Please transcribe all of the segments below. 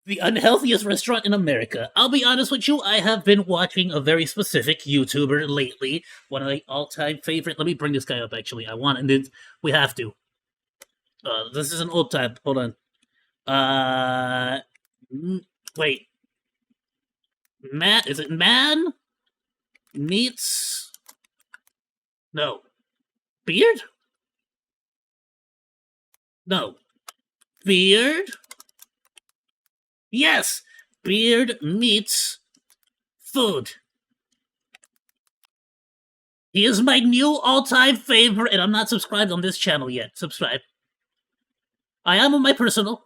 The unhealthiest restaurant in America. I'll be honest with you, I have been watching a very specific YouTuber lately. One of my all-time favorite. Let me bring this guy up, actually. I want, and then we have to. This is an old time. Hold on. Wait. Is it Man Meets... No. Beard? No. Beard? Yes! Beard meets food. He is my new all-time favorite, and I'm not subscribed on this channel yet. Subscribe. I am on my personal.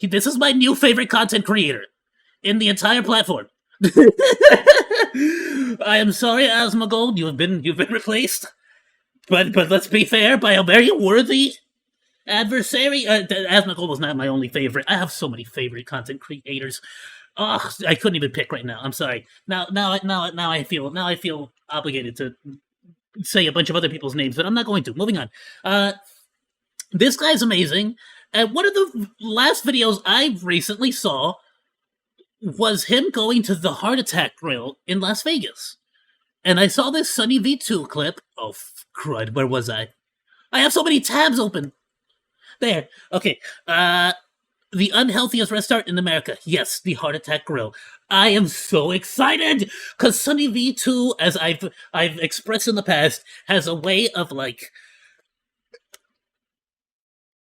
This is my new favorite content creator in the entire platform. I am sorry, Asmongold, you've been replaced. But let's be fair, by a very worthy adversary. Asmongold was not my only favorite. I have so many favorite content creators. Oh, I couldn't even pick right now. I'm sorry. Now I feel obligated to say a bunch of other people's names, but I'm not going to. Moving on. This guy's amazing. And one of the last videos I recently saw was him going to the Heart Attack Grill in Las Vegas. And I saw this Sunny V2 clip. Oh, crud, where was I? I have so many tabs open. There. Okay. The unhealthiest restaurant in America. Yes, the Heart Attack Grill. I am so excited! Because Sunny V2, as I've expressed in the past, has a way of, like...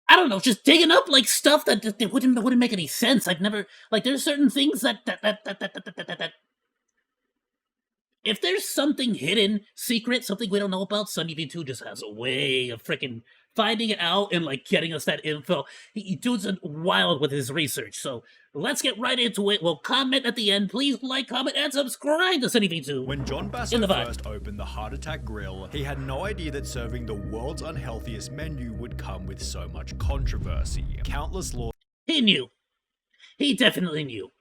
I don't know, just digging up, like, stuff that wouldn't make any sense. I've never... Like, there's certain things that if there's something hidden, secret, something we don't know about, Sunny V2 just has a way of freaking finding it out and, like, getting us that info. Dude's wild with his research, so let's get right into it. We'll comment at the end. Please like, comment, and subscribe to Sunny V2. When John Basso first opened the Heart Attack Grill, he had no idea that serving the world's unhealthiest menu would come with so much controversy. Countless laws... He knew. He definitely knew.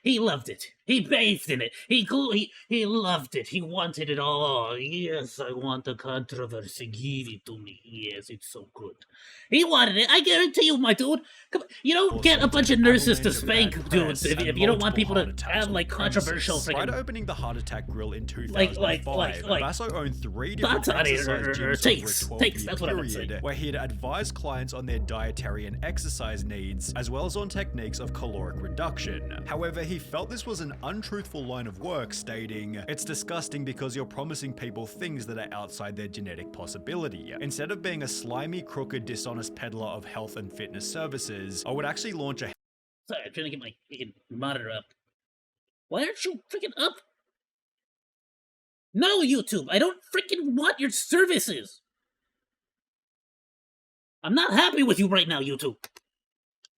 He loved it. He bathed in it. He loved it. He wanted it all. Yes, I want the controversy. Give it to me. Yes, it's so good. He wanted it. I guarantee you, my dude. Come on. You don't get a bunch of nurses to spank dudes if you don't want people to have, like, controversial freaking... Prior to opening the Heart Attack Grill in 2005, Basso owned 3 different exercise gyms takes, that's what I would say. Where he had advised clients on their dietary and exercise needs, as well as on techniques of caloric reduction. However, he felt this was an untruthful line of work, stating, "It's disgusting because you're promising people things that are outside their genetic possibility. Instead of being a slimy, crooked, dishonest peddler of health and fitness services, I would actually launch a..." Sorry, I'm trying to get my freaking monitor up. Why aren't you freaking up? No, YouTube, I don't freaking want your services. I'm not happy with you right now, YouTube.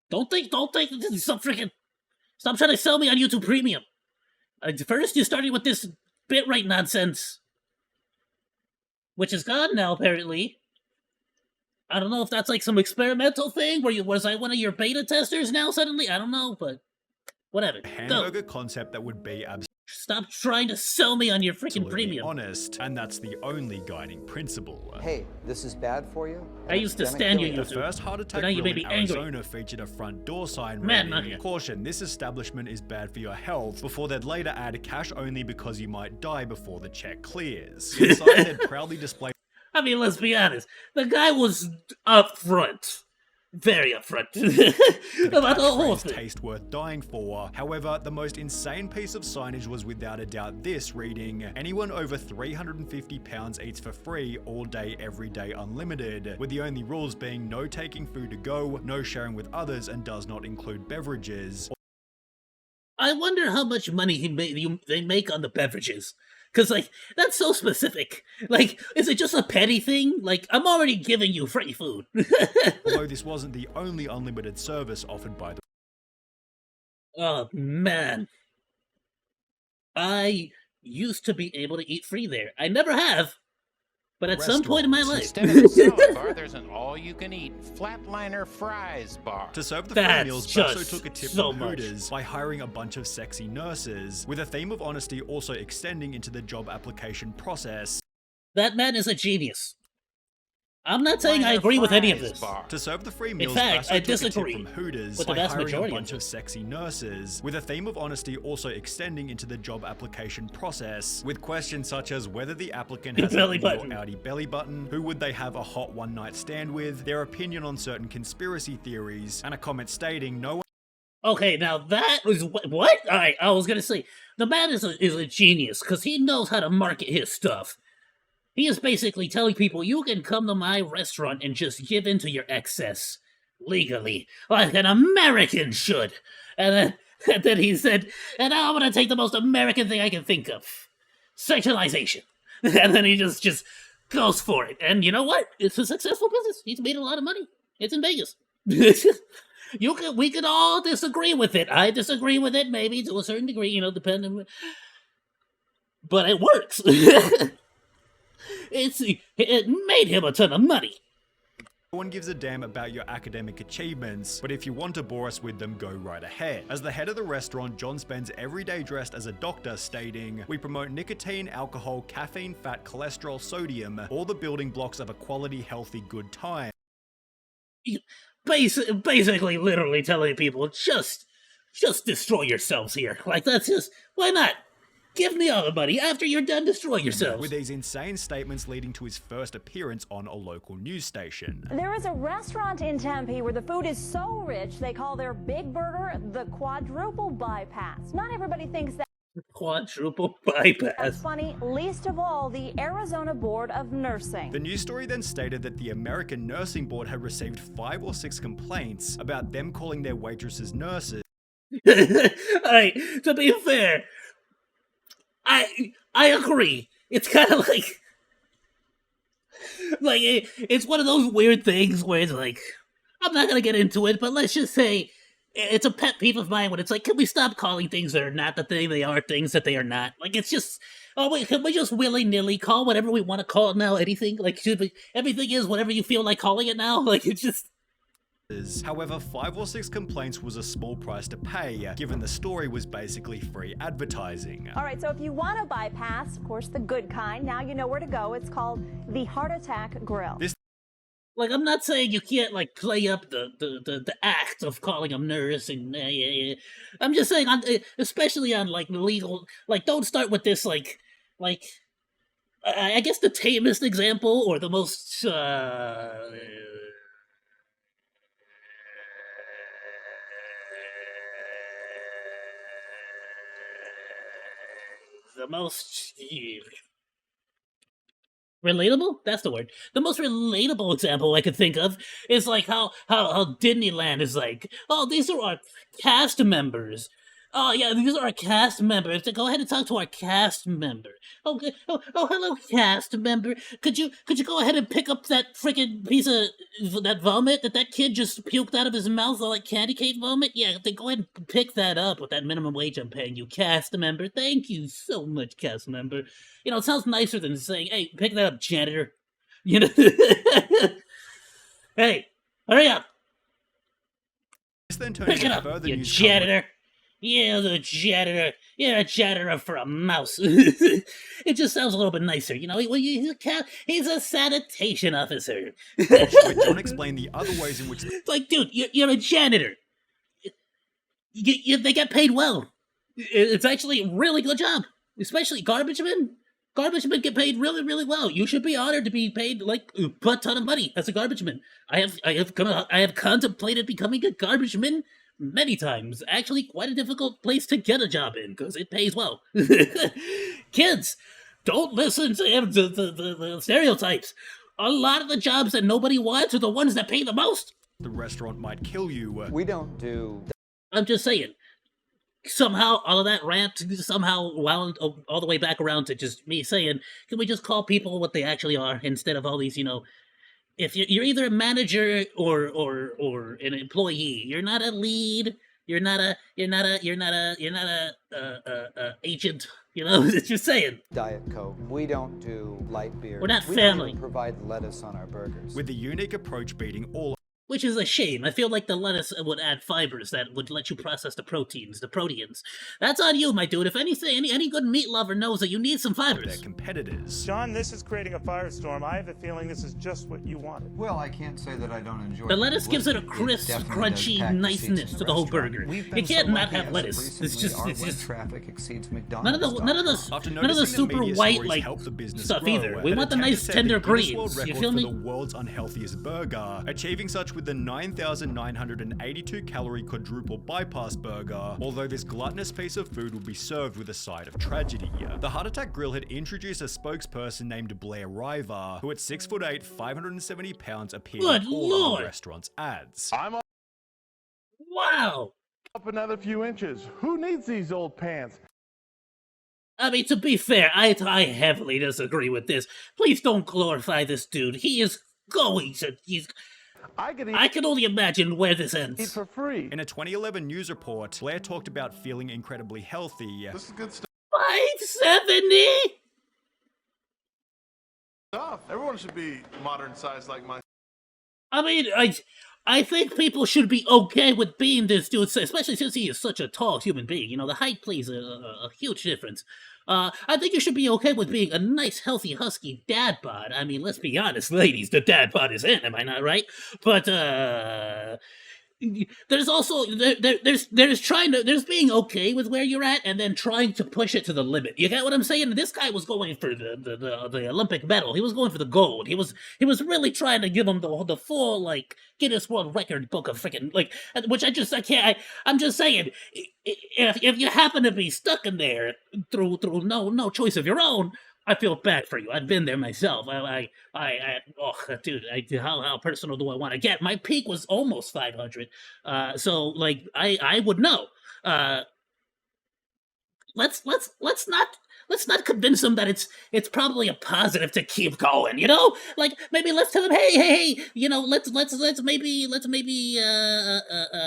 Don't think this is some freaking... Stop trying to sell me on YouTube Premium. First, you started with this BitRate nonsense, which is gone now, apparently. I don't know if that's like some experimental thing, where was I one of your beta testers now suddenly? I don't know, but whatever. Hamburger concept that would be Stop trying to sell me on your freaking premium. Honest, and that's the only guiding principle. Hey, this is bad for you. I used to stand you, The first Heart Attack Grill in Arizona featured a front door sign reading, "Caution, this establishment is bad for your health," before they'd later add cash only because you might die before the check clears. Inside they'd proudly display... I mean, let's be honest. The guy was upfront. Very upfront about the whole thing. Taste worth dying for. However, the most insane piece of signage was without a doubt this, reading, "Anyone over 350 pounds eats for free all day, every day, unlimited," with the only rules being no taking food to go, no sharing with others, and does not include beverages. I wonder how much money they make on the beverages. Because, like, that's so specific. Like, is it just a petty thing? Like, I'm already giving you free food. Although this wasn't the only unlimited service offered by the... Oh, man. I used to be able to eat free there. I never have. But at some point in my life... Instead of a salad bar, there's an all-you-can-eat flatliner fries bar. To serve the free meals, Basso took a tip from Hooters by hiring a bunch of sexy nurses, with a theme of honesty also extending into the job application process. That man is a genius. I'm not saying I agree with any of this. To serve the free meals, fact, Basso I took a tip disagree from Hooters with the by vast hiring majority a of bunch of this. sexy nurses, with a theme of honesty also extending into the job application process, with questions such as whether the applicant has Belly an button. or outie belly button, who would they have a hot one-night stand with, their opinion on certain conspiracy theories, and a comment stating no one Okay, now that was what? Alright, I was gonna say, the man is a genius, because he knows how to market his stuff. He is basically telling people, you can come to my restaurant and just give in to your excess. Legally. Like an American should. And then he said, and now I'm gonna take the most American thing I can think of. Sexualization. And then he just goes for it. And you know what? It's a successful business. He's made a lot of money. It's in Vegas. We could all disagree with it. I disagree with it, maybe to a certain degree, you know, depending. But it works. It made him a ton of money. No one gives a damn about your academic achievements, but if you want to bore us with them, go right ahead. As the head of the restaurant, John spends every day dressed as a doctor, stating, "We promote nicotine, alcohol, caffeine, fat, cholesterol, sodium, all the building blocks of a quality, healthy, good time." Basically, literally telling people, just destroy yourselves here. Like, that's just, why not? Give me all the money. After you're done, destroy yourselves. With these insane statements leading to his first appearance on a local news station. There is a restaurant in Tempe where the food is so rich they call their big burger the quadruple bypass. Not everybody thinks that. Quadruple bypass. That's funny, least of all the Arizona Board of Nursing. The news story then stated that the American Nursing Board had received 5 or 6 complaints about them calling their waitresses nurses. Alright, to be fair, I agree. It's kind of like it's one of those weird things where it's like, I'm not gonna get into it, but let's just say it's a pet peeve of mine when it's like, can we stop calling things that are not the thing they are things that they are not? Like, it's just, oh wait, can we just willy-nilly call whatever we want to call it now? Anything? Like, everything is whatever you feel like calling it now? Like, it's just... However, 5 or 6 complaints was a small price to pay, given the story was basically free advertising. All right, so if you want to bypass, of course, the good kind, now you know where to go. It's called the Heart Attack Grill. Like, I'm not saying you can't, like, play up the act of calling them nurse and, I'm just saying, especially on, like, legal, like, don't start with this, like, I guess the tamest example, or the most, the most relatable? That's the word. The most relatable example I could think of is like how Disneyland is like, oh, these are our cast members. Oh yeah, these are our cast members. So go ahead and talk to our cast member. Okay. Oh, hello, cast member. Could you go ahead and pick up that freaking piece of that vomit that kid just puked out of his mouth, all that candy cane vomit? Yeah, then go ahead and pick that up with that minimum wage I'm paying you, cast member. Thank you so much, cast member. You know, it sounds nicer than saying, "Hey, pick that up, janitor." You know. Hey, hurry up. This then turned Pick it into up, further you news janitor. Yeah, the janitor. You're a janitor for a mouse. It just sounds a little bit nicer, you know. He's a sanitation officer. where John explained the other ways in which Like, dude, you're a janitor. They get paid well. It's actually a really good job. Especially garbage men. Garbage men get paid really, really well. You should be honored to be paid like a butt ton of money as a garbage man. I have contemplated becoming a garbage man many times. Actually, quite a difficult place to get a job in because it pays well. Kids, don't listen to the stereotypes. A lot of the jobs that nobody wants are the ones that pay the most. the restaurant might kill you. We don't do... I'm just saying. Somehow, all of that rant somehow wound all the way back around to just me saying, can we just call people what they actually are instead of all these, you know, if you're either a manager or an employee, you're not a lead, you're not a agent, you know. Just saying. Diet Coke. We don't do light beer. We're not We family. don't even provide lettuce on our burgers. With the unique approach beating all which is a shame. I feel like the lettuce would add fibers that would let you process the proteins, the proteins. That's on you, my dude. If anything, any good meat lover knows that you need some their fibers. competitors. John, this is creating a firestorm. I have a feeling this is just what you wanted. Well, I can't say that I don't enjoy The lettuce gives it a definitely crisp, does crunchy pack the niceness seats in to the whole restaurant. burger. We've You been can't so not lucky have as of lettuce. It's recently, just, our it's web just traffic exceeds McDonald's. none of the After none of the noticing that super media white stories like helped the business stuff grow, either. We an want the attempt nice to set tender the Guinness greens. World You Record feel for me? the world's unhealthiest burger, achieving such with the 9,982 calorie quadruple bypass burger, although this gluttonous piece of food would be served with a side of tragedy. The Heart Attack Grill had introduced a spokesperson named Blair River, who at 6'8", 570 pounds appeared Good in all of Lord. the restaurant's ads. I'm Wow. up another few inches. Who needs these old pants? I mean, to be fair, I heavily disagree with this. Please don't glorify this dude. He is going to. I could eat I can only imagine where this ends. for free. In a 2011 news report, Blair talked about feeling incredibly healthy. This is good stuff. 570? Everyone should be modern sized like myself. I mean, I think people should be okay with being this dude, especially since he is such a tall human being. You know, the height plays a huge difference. I think you should be okay with being a nice, healthy, husky dad bod. I mean, let's be honest, ladies, the dad bod is in, am I not right? But, there's also there's being okay with where you're at and then trying to push it to the limit. You get what I'm saying? This guy was going for the Olympic medal. He was going for the gold. He was really trying to give him the full like Guinness World Record book of freaking like, which I can't. I'm just saying, if you happen to be stuck in there through no choice of your own, I feel bad for you. I've been there myself. Dude, how personal do I want to get? My peak was almost 500. So like, I would know. Let's not convince him that it's probably a positive to keep going. You know, like maybe let's tell him, hey, you know, let's maybe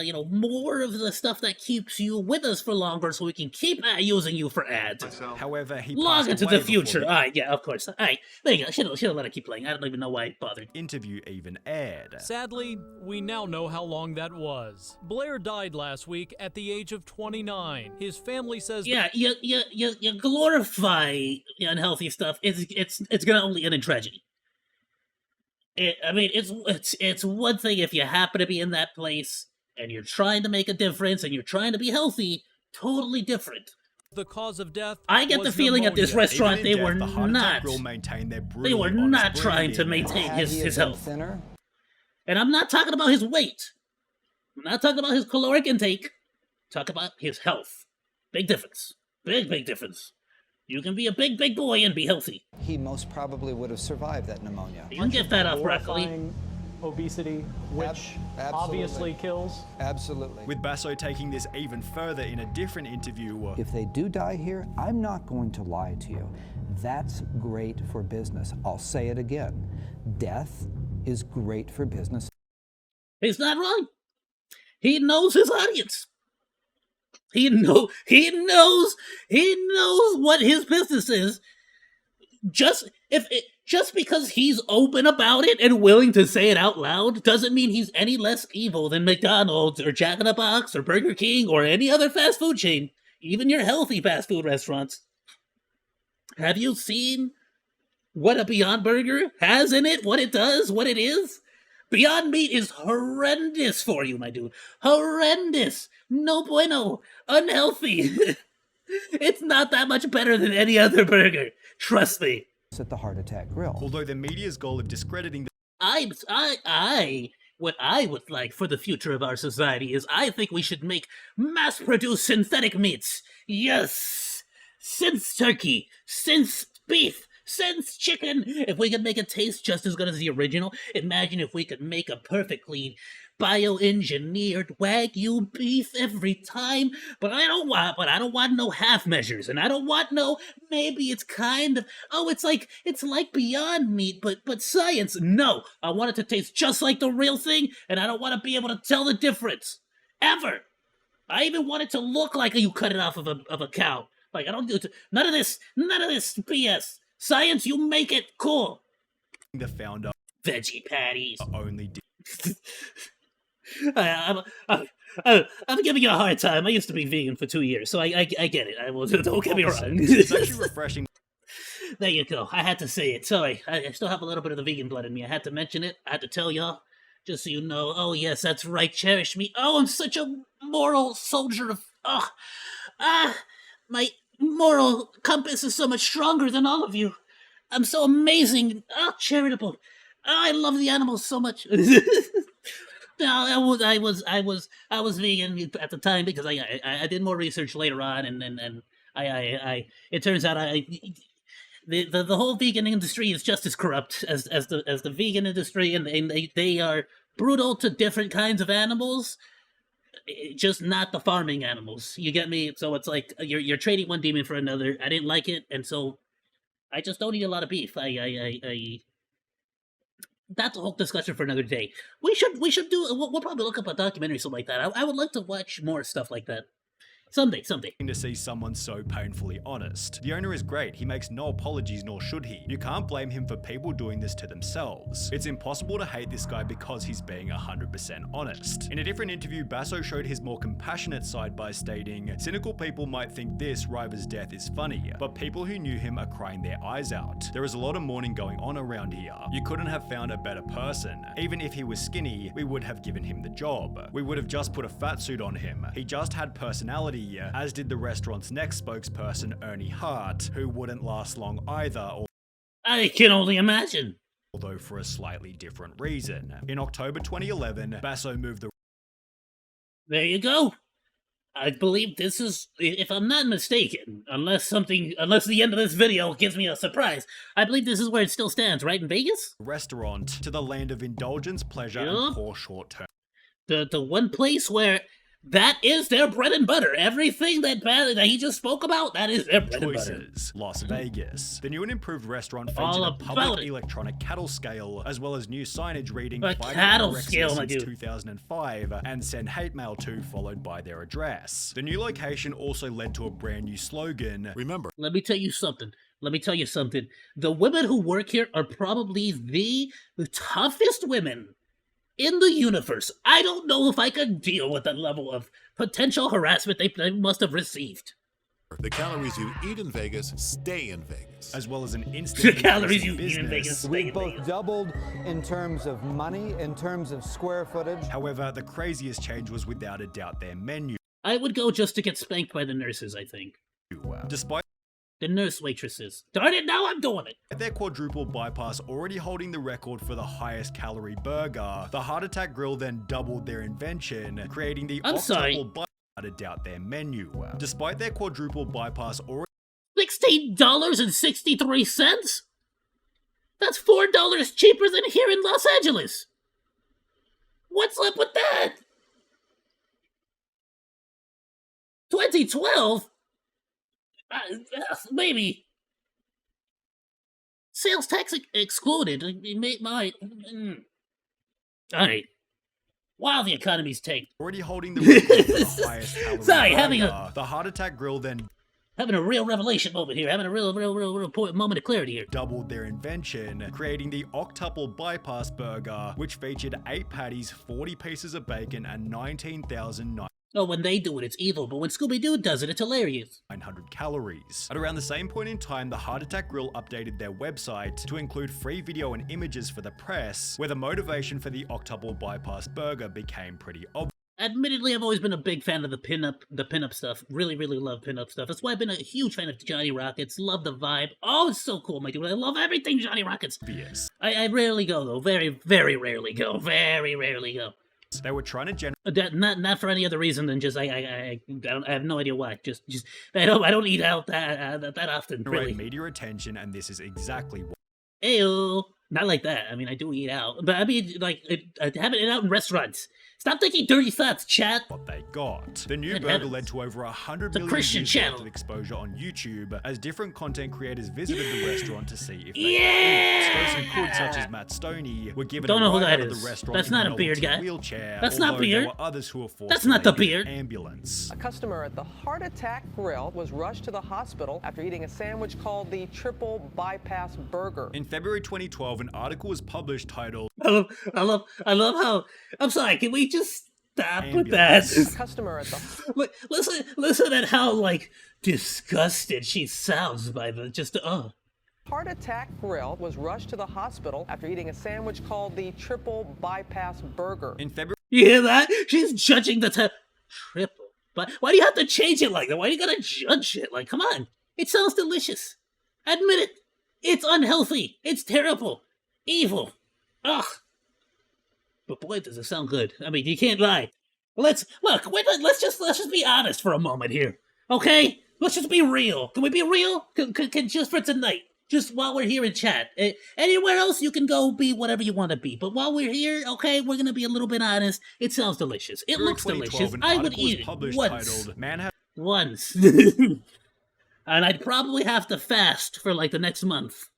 you know, more of the stuff that keeps you with us for longer, so we can keep using you for ads. However, he Long passed into away the future. before All right, yeah, of course. All right, there you go. Should have let it keep playing. I don't even know why I bothered. the interview even aired. Sadly, we now know how long that was. Blair died last week at the age of 29. His family says Yeah, you glorify unhealthy stuff. It's gonna only end in tragedy. I mean, it's one thing if you happen to be in that place and you're trying to make a difference and you're trying to be healthy. Totally different. the cause of death I get the was feeling at this pneumonia. restaurant Even in they were death, the Heart Attack not. Grill maintained their They were brutally not honest trying to branding. maintain Had his he have been health. thinner? And I'm not talking about his weight. I'm not talking about his caloric intake. Talk about his health. Big difference. Big difference. You can be a big boy and be healthy. He most probably would have survived that pneumonia. You can get that off broccoli. Glorifying obesity, which Absolutely. obviously kills. Absolutely. With Basso taking this even further in a different interview. If they do die here, I'm not going to lie to you. That's great for business. I'll say it again. Death is great for business. He's not wrong. He knows his audience. He knows what his business is. Just because he's open about it and willing to say it out loud doesn't mean he's any less evil than McDonald's or Jack in the Box or Burger King or any other fast food chain, even your healthy fast food restaurants. Have you seen what a Beyond Burger has in it? What it does? What it is? Beyond Meat is horrendous for you, my dude. Horrendous. No bueno. Unhealthy. It's not that much better than any other burger. Trust me. At the Heart Attack Grill. Although the media's goal of discrediting the What I would like for the future of our society is I think we should make mass-produced synthetic meats. Yes! Since turkey, since beef, since chicken. If we could make it taste just as good as the original, imagine if we could make a perfectly bioengineered Wagyu beef every time. But I don't want no half measures, and I don't want no maybe it's kind of it's like Beyond Meat, but science. No, I want it to taste just like the real thing, and I don't want to be able to tell the difference ever. I even want it to look like you cut it off of a cow. Like I don't do none of this BS. Science, you make it cool. founder Veggie patties. only did. I'm giving you a hard time. I used to be vegan for 2 years, so I get it. I will. Don't get me wrong. It's actually refreshing. There you go. I had to say it. Sorry, I still have a little bit of the vegan blood in me. I had to mention it. I had to tell y'all, just so you know. Oh yes, that's right. Cherish me. Oh, I'm such a moral soldier of. My moral compass is so much stronger than all of you. I'm so amazing. Oh, charitable. Oh, I love the animals so much. No, I was vegan at the time because I did more research later on, and I it turns out the whole vegan industry is just as corrupt as the vegan industry, and they are brutal to different kinds of animals, just not the farming animals. You get me? So it's like you're trading one demon for another. I didn't like it, and so I just don't eat a lot of beef. That's a whole discussion for another day. We should do. We'll probably look up a documentary or something like that. I would like to watch more stuff like that. Someday. To see someone so painfully honest. The owner is great, he makes no apologies, nor should he. You can't blame him for people doing this to themselves. It's impossible to hate this guy because he's being 100% honest. In a different interview, Basso showed his more compassionate side by stating, cynical people might think this, River's death, is funny, but people who knew him are crying their eyes out. There is a lot of mourning going on around here. You couldn't have found a better person. Even if he was skinny, we would have given him the job. We would have just put a fat suit on him. He just had personality, as did the restaurant's next spokesperson, Ernie Hart, who wouldn't last long either. I can only imagine. Although for a slightly different reason. In October 2011, Basso moved the... There you go. I believe this is, if I'm not mistaken, unless the end of this video gives me a surprise, I believe this is where it still stands, right in Vegas? Restaurant to the land of indulgence, pleasure, and poor short-term. The one place where that is their bread and butter. Everything that he just spoke about, that is their bread and butter. Las Vegas. The new and improved restaurant featured All a about public it. electronic cattle scale, as well as new signage reading A "Fighting cattle anorexia scale, my since dude. 2005 and send hate mail to, followed by their address. The new location also led to a brand new slogan. Remember, Let me tell you something. The women who work here are probably the toughest women in the universe. I don't know if I could deal with the level of potential harassment they must have received. the calories you eat in Vegas stay in Vegas. As well as an instant The calories you eat in Vegas stay We've in both Vegas. doubled in terms of money, in terms of square footage. However, the craziest change was without a doubt their menu. I would go just to get spanked by the nurses, I think. Despite The nurse waitresses. Darn it, now I'm doing it! their quadruple bypass already holding the record for the highest calorie burger, the Heart Attack Grill then doubled their invention, creating the octuple bypass. Without a doubt their menu. Despite their quadruple bypass already $16.63? That's $4 cheaper than here in Los Angeles! What's up with that? 2012? Maybe. Sales tax excluded. Alright. While the economy's tanked. already holding the record for the highest calorie Sorry, burger, the Heart Attack Grill then Having a real revelation moment here. Having a real moment of clarity here. doubled their invention, creating the octuple bypass burger, which featured 8 patties, 40 pieces of bacon, and 19,900 Oh, when they do it, it's evil, but when Scooby-Doo does it, it's hilarious. calories. At around the same point in time, the Heart Attack Grill updated their website to include free video and images for the press, where the motivation for the octuple bypass burger became pretty obvious. Admittedly, I've always been a big fan of the pinup stuff. Really love pinup stuff. That's why I've been a huge fan of Johnny Rockets. Love the vibe. Oh, it's so cool, my dude. I love everything Johnny Rockets. Yes. I rarely go, though. Very rarely go. Very rarely go. They were trying to generate Not for any other reason than just I have no idea why. Just I don't eat out that often. Really. media attention, and this is exactly what. Ayoo. Not like that. I mean, I do eat out, but I mean, like, having it out in restaurants. Stop thinking dirty thoughts, chat. What they got. The new Good burger heavens. led to over 100 The million Christian views channel. worth of exposure on YouTube, as different content creators visited the restaurant to see if they Yeah! could eat. Those who could, such as Matt Stoney, were given Don't a know who ride that out of is. the restaurant That's in not an a beard electric guy. wheelchair. That's not although beard. There were others who were forced That's to not the leave in beard. an ambulance. A customer at the Heart Attack Grill was rushed to the hospital after eating a sandwich called the Triple Bypass Burger. In February 2012, 2012, an article was published titled I love how. I'm sorry. Can we just stop with that? A customer at the Listen at how like disgusted she sounds by the Heart Attack Grill was rushed to the hospital after eating a sandwich called the Triple Bypass Burger. in February. You hear that? She's judging the triple. But why do you have to change it like that? Why do you gotta judge it? Like, come on. It sounds delicious. Admit it. It's unhealthy. It's terrible. Evil. Ugh. But boy, does it sound good. I mean, you can't lie. Let's just be honest for a moment here. Okay? Let's just be real. Can we be real? Can just for tonight. Just while we're here in chat. Anywhere else, you can go be whatever you want to be. But while we're here, okay, we're going to be a little bit honest. It sounds delicious. It looks delicious. An I would article was eat it published once. titled, Once. And I'd probably have to fast for like the next month.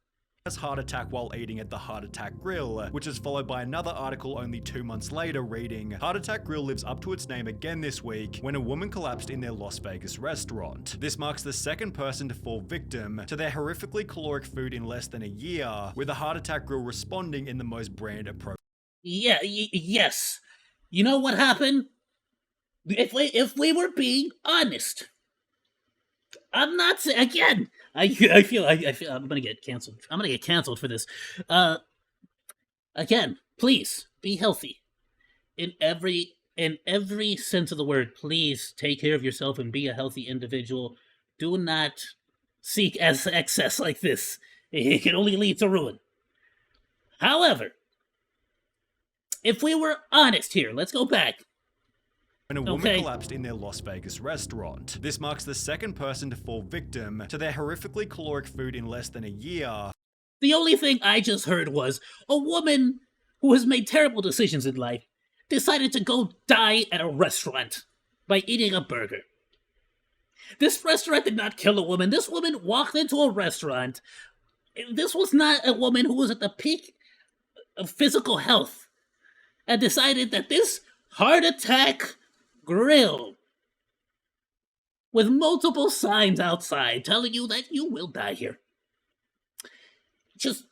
Has heart attack while eating at the Heart Attack Grill, which is followed by another article only 2 months later reading, Heart Attack Grill lives up to its name again this week when a woman collapsed in their Las Vegas restaurant. This marks the second person to fall victim to their horrifically caloric food in less than a year, with the Heart Attack Grill responding in the most brand appropriate. Yes. You know what happened? If we were being honest, I'm not saying again. I feel I'm gonna get canceled. I'm gonna get canceled for this. Again, please be healthy. In every sense of the word, please take care of yourself and be a healthy individual. Do not seek excess like this. It can only lead to ruin. However, if we were honest here, let's go back. When a woman collapsed in their Las Vegas restaurant. This marks the second person to fall victim to their horrifically caloric food in less than a year. The only thing I just heard was a woman who has made terrible decisions in life decided to go die at a restaurant by eating a burger. This restaurant did not kill a woman. This woman walked into a restaurant. This was not a woman who was at the peak of physical health and decided that this heart attack grill with multiple signs outside telling you that you will die here just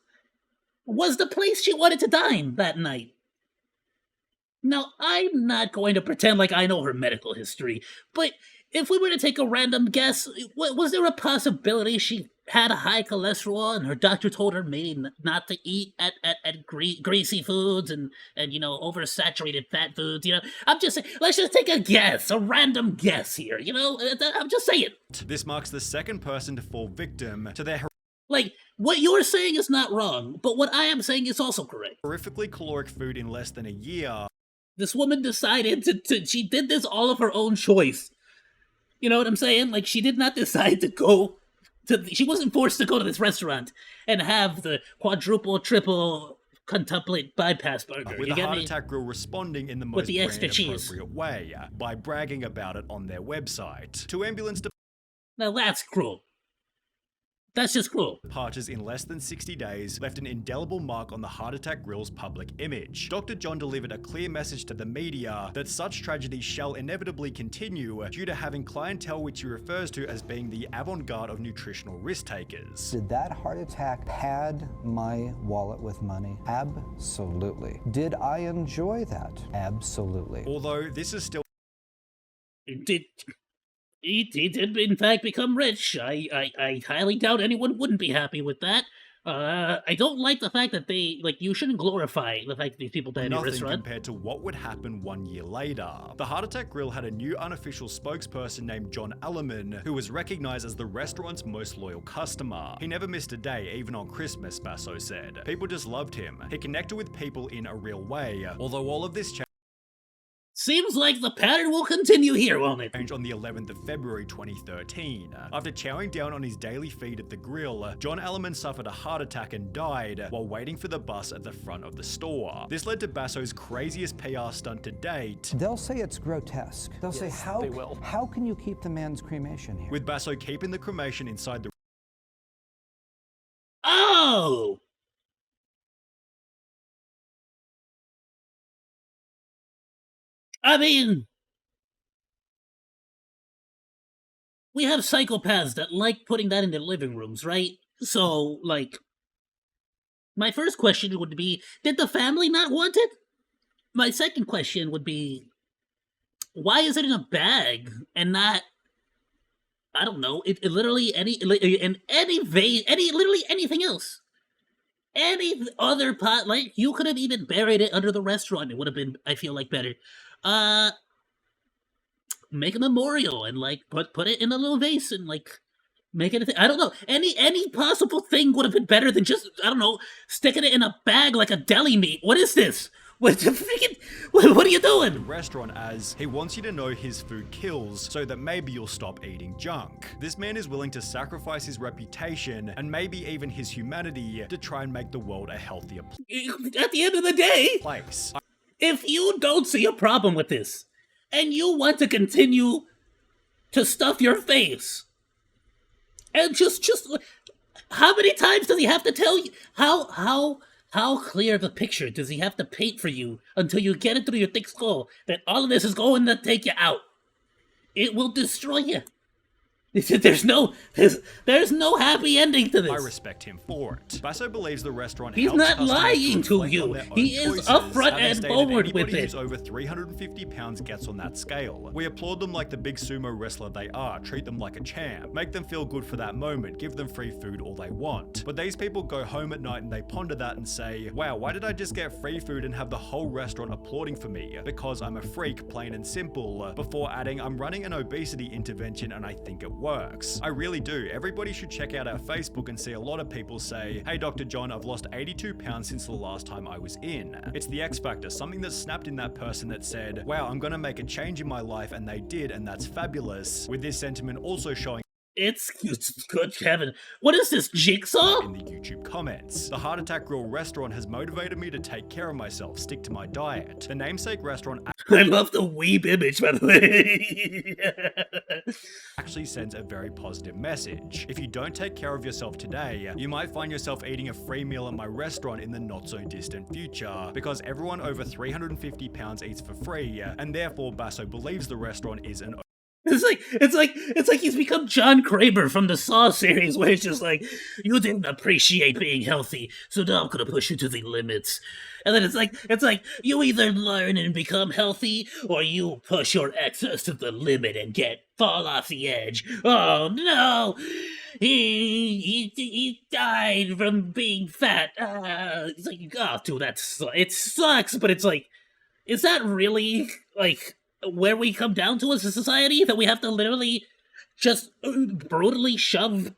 was the place she wanted to dine that night. Now, I'm not going to pretend like I know her medical history, but if we were to take a random guess, was there a possibility she had a high cholesterol and her doctor told her maybe not to eat at greasy foods and oversaturated fat foods? I'm just saying, let's just take a guess, a random guess here, I'm just saying. This marks the second person to fall victim to their like, what you're saying is not wrong, but what I am saying is also correct. Horrifically caloric food in less than a year. This woman decided she did this all of her own choice. You know what I'm saying? Like, she did not decide to go she wasn't forced to go to this restaurant and have the quadruple, triple, contemplate bypass burger. With the Heart Attack Grill responding in the most brand appropriate way by bragging about it on their website. Two ambulance Now that's cruel. That's just cruel. Departures in less than 60 days left an indelible mark on the Heart Attack Grill's public image. Dr. John delivered a clear message to the media that such tragedies shall inevitably continue due to having clientele which he refers to as being the avant-garde of nutritional risk takers. Did that heart attack pad my wallet with money? Absolutely. Did I enjoy that? Absolutely. Although this is still... He did, in fact, become rich. I highly doubt anyone wouldn't be happy with that. I don't like the fact that you shouldn't glorify the fact that these people died in a restaurant. Nothing compared to what would happen 1 year later. The Heart Attack Grill had a new unofficial spokesperson named John Alleman, who was recognized as the restaurant's most loyal customer. He never missed a day, even on Christmas, Basso said. People just loved him. He connected with people in a real way, although all of this Seems like the pattern will continue here, won't it? On the 11th of February 2013. After chowing down on his daily feed at the grill, John Alleman suffered a heart attack and died while waiting for the bus at the front of the store. This led to Basso's craziest PR stunt to date. They'll say it's grotesque. They'll say, how can you keep the man's cremation here? With Basso keeping the cremation inside the... Oh! I mean, we have psychopaths that like putting that in their living rooms, right? So, My first question would be, did the family not want it? My second question would be, why is it in a bag and not, I don't know, it literally literally anything else? Any other pot, like, you could have even buried it under the restaurant. It would have been, I feel like, better. Make a memorial and, like, put it in a little vase and, like, make it a thing. I don't know. Any possible thing would have been better than just, I don't know, sticking it in a bag like a deli meat. What is this? What the freaking? What are you doing? The restaurant, as he wants you to know his food kills so that maybe you'll stop eating junk. This man is willing to sacrifice his reputation and maybe even his humanity to try and make the world a healthier At the end of the day, place. If you don't see a problem with this and you want to continue to stuff your face, and just how many times does he have to tell you? How clear of a picture does he have to paint for you until you get it through your thick skull that all of this is going to take you out? It will destroy you. There's no happy ending to this. I respect him for it. Basso believes the restaurant He's helps not customers lying to reflect you. on their own He is choices, upfront they and stated forward with anybody it. who's over 350 pounds gets on that scale. We applaud them like the big sumo wrestler they are, treat them like a champ, make them feel good for that moment, give them free food all they want. But these people go home at night and they ponder that and say, wow, why did I just get free food and have the whole restaurant applauding for me? Because I'm a freak, plain and simple, before adding, I'm running an obesity intervention and I think it works. I really do. Everybody should check out our Facebook and see a lot of people say, hey Dr. John, I've lost 82 pounds since the last time I was in. It's the X factor, something that snapped in that person that said, wow, I'm gonna make a change in my life, and they did, and that's fabulous. With this sentiment also showing It's good, Kevin. What is this, Jigsaw? in the YouTube comments. The Heart Attack Grill restaurant has motivated me to take care of myself, stick to my diet. The namesake restaurant I love the weeb image, by the way. actually sends a very positive message. If you don't take care of yourself today, you might find yourself eating a free meal at my restaurant in the not so distant future, because everyone over 350 pounds eats for free, and therefore Basso believes the restaurant is an It's like he's become John Kramer from the Saw series, where it's just like, you didn't appreciate being healthy, so now I'm gonna push you to the limits. And then it's like you either learn and become healthy, or you push your excess to the limit and fall off the edge. Oh no, he died from being fat. It's like, oh, dude, it sucks, but it's like, is that really like where we come down to as a society, that we have to literally just brutally shove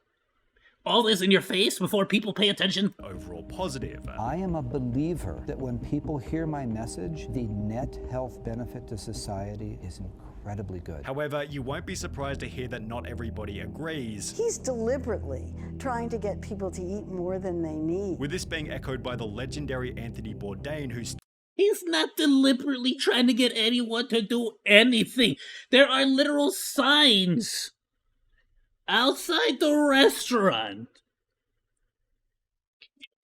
all this in your face before people pay attention? Overall positive. I am a believer that when people hear my message, the net health benefit to society is incredibly good. However, you won't be surprised to hear that not everybody agrees. He's deliberately trying to get people to eat more than they need. With this being echoed by the legendary Anthony Bourdain, who's He's not deliberately trying to get anyone to do anything. There are literal signs outside the restaurant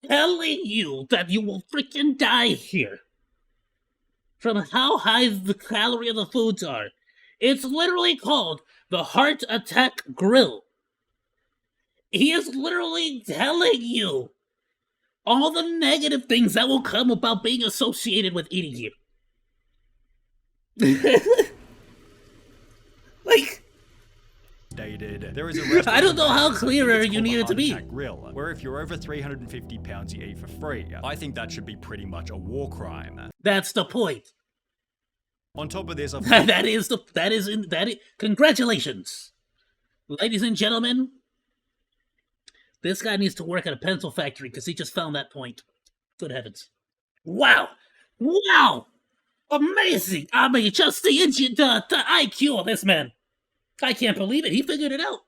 telling you that you will freaking die here from how high the calorie of the foods are. It's literally called the Heart Attack Grill. He is literally telling you all the negative things that will come about being associated with eating here. Like, stated, there is a restaurant I don't know how it's clearer called you need the it to be. Heart Attack Grill, where if you're over 350 pounds, you eat for free. I think that should be pretty much a war crime. That's the point. On top of this, Congratulations, ladies and gentlemen. This guy needs to work at a pencil factory because he just found that point. Good heavens. Wow! Wow! Amazing! I mean, just the IQ of this man. I can't believe it. He figured it out.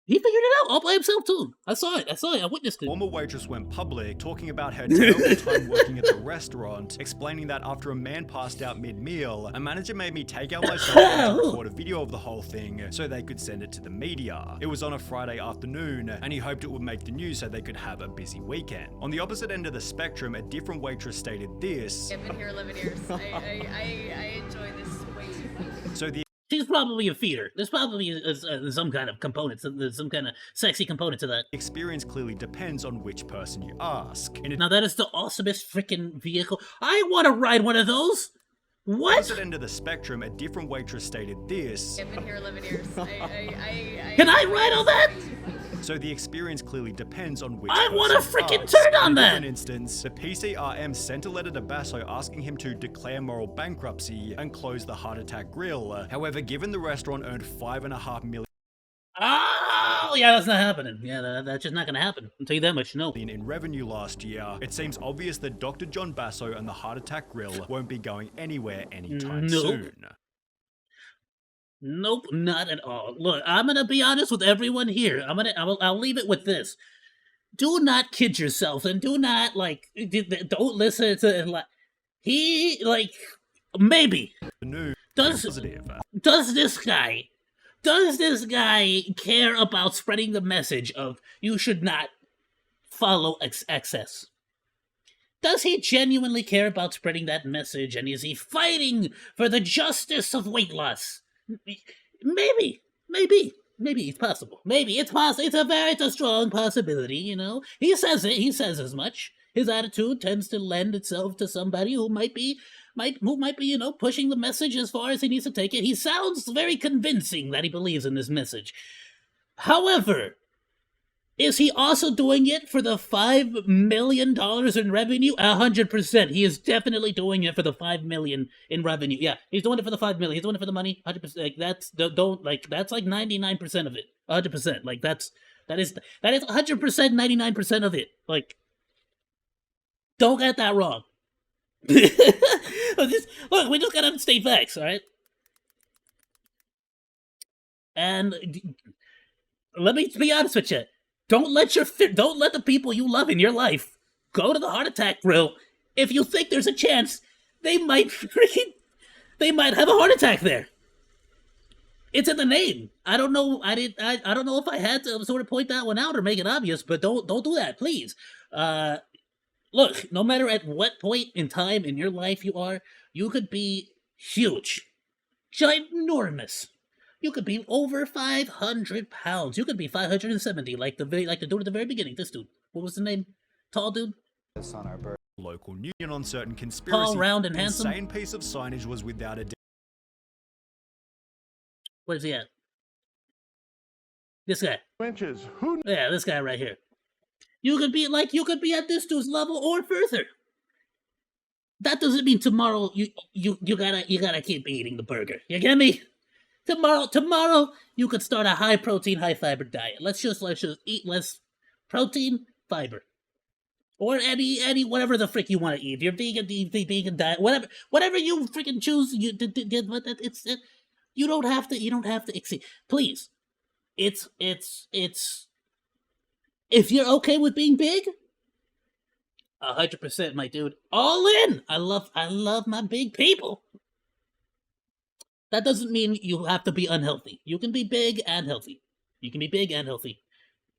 He figured it out all by himself, too. I saw it. I witnessed it. Former waitress went public, talking about her terrible time working at the restaurant, explaining that after a man passed out mid-meal, a manager made me take out my cell phone to record a video of the whole thing so they could send it to the media. It was on a Friday afternoon, and he hoped it would make the news so they could have a busy weekend. On the opposite end of the spectrum, a different waitress stated this. I've been here 11 years. I enjoy this way too much. So the She's probably a feeder. There's probably some kind of component, some kind of sexy component to that. Experience clearly depends on which person you ask. Now that is the awesomest freaking vehicle. I want to ride one of those. What? At the end of the spectrum, a different waitress stated this. I've been here 11 years. Can I ride on that? So the experience clearly depends on which I want to freaking asked. turn on In that! an instance, the PCRM sent a letter to Basso asking him to declare moral bankruptcy and close the Heart Attack Grill. However, given the restaurant earned $5.5 million Oh, yeah, that's not happening. Yeah, that's just not going to happen. I'll tell you that much, no. in revenue last year, it seems obvious that Dr. John Basso and the Heart Attack Grill won't be going anywhere anytime soon. Nope, not at all. Look, I'm gonna be honest with everyone here. I'll leave it with this. Do not kid yourself, and do not don't listen to maybe. Does this guy care about spreading the message of you should not follow excess? Does he genuinely care about spreading that message, and is he fighting for the justice of weight loss? Maybe it's possible. Maybe it's possible. It's a strong possibility, you know. He says it. He says as much. His attitude tends to lend itself to somebody who might be, you know, pushing the message as far as he needs to take it. He sounds very convincing that he believes in this message. However, is he also doing it for the $5 million in revenue? 100%. He is definitely doing it for the $5 million in revenue. Yeah, he's doing it for the $5 million. He's doing it for the money. 100%. Like that's 99% of it. 100%. Like that is 100%. 99% of it. Like, don't get that wrong. Look, we just gotta state facts, all right? And let me be honest with you. Don't let the people you love in your life go to the Heart Attack Grill if you think there's a chance they might have a heart attack there. It's in the name. I don't know. I don't know if I had to sort of point that one out or make it obvious, but don't do that, please. Look, no matter at what point in time in your life you are, you could be huge, ginormous. You could be over 500 pounds. You could be 570, like the dude at the very beginning. This dude, what was the name? Tall dude. On our birth. Local news on certain conspiracy. Tall, round, and handsome. Insane piece of signage was without a. Where's he at? This guy. Inches. Who? Yeah, this guy right here. You could be at this dude's level or further. That doesn't mean tomorrow you gotta keep eating the burger. You get me? Tomorrow you could start a high protein, high fiber diet. Let's just eat less protein, fiber, or any whatever the frick you want to eat. If you're vegan, the vegan diet, whatever you freaking choose. You don't have to exceed. Please, it's if you're okay with being big, 100%, my dude, all in. I love my big people. That doesn't mean you have to be unhealthy. You can be big and healthy. You can be big and healthy.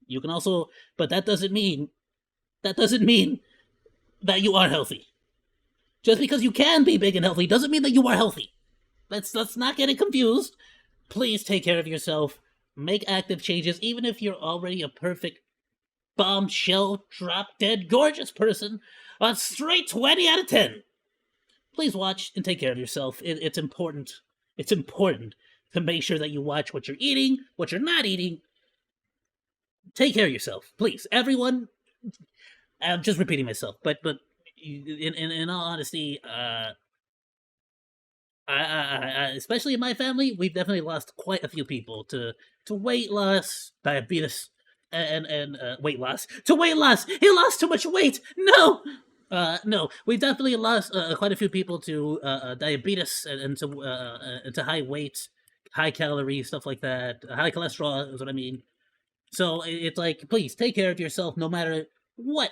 You can also, but that doesn't mean that you are healthy. Just because you can be big and healthy doesn't mean that you are healthy. Let's not get it confused. Please take care of yourself. Make active changes, even if you're already a perfect bombshell, drop-dead, gorgeous person. A straight 20 out of 10. Please watch and take care of yourself. It's important. It's important to make sure that you watch what you're eating, what you're not eating. Take care of yourself, please. Everyone, I'm just repeating myself, but in all honesty, I especially in my family, we've definitely lost quite a few people to weight loss, diabetes, and weight loss. To weight loss! He lost too much weight! No! No, we've definitely lost quite a few people to diabetes and to high weight, high calorie, stuff like that. High cholesterol is what I mean. So it's like, please take care of yourself no matter what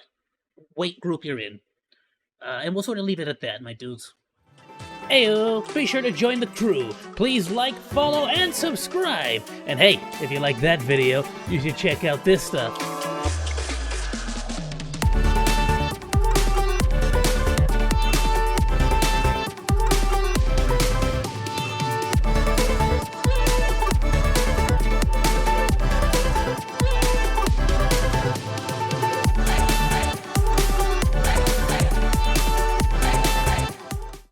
weight group you're in. And we'll sort of leave it at that, my dudes. Ayoo, be sure to join the crew. Please like, follow, and subscribe. And hey, if you like that video, you should check out this stuff.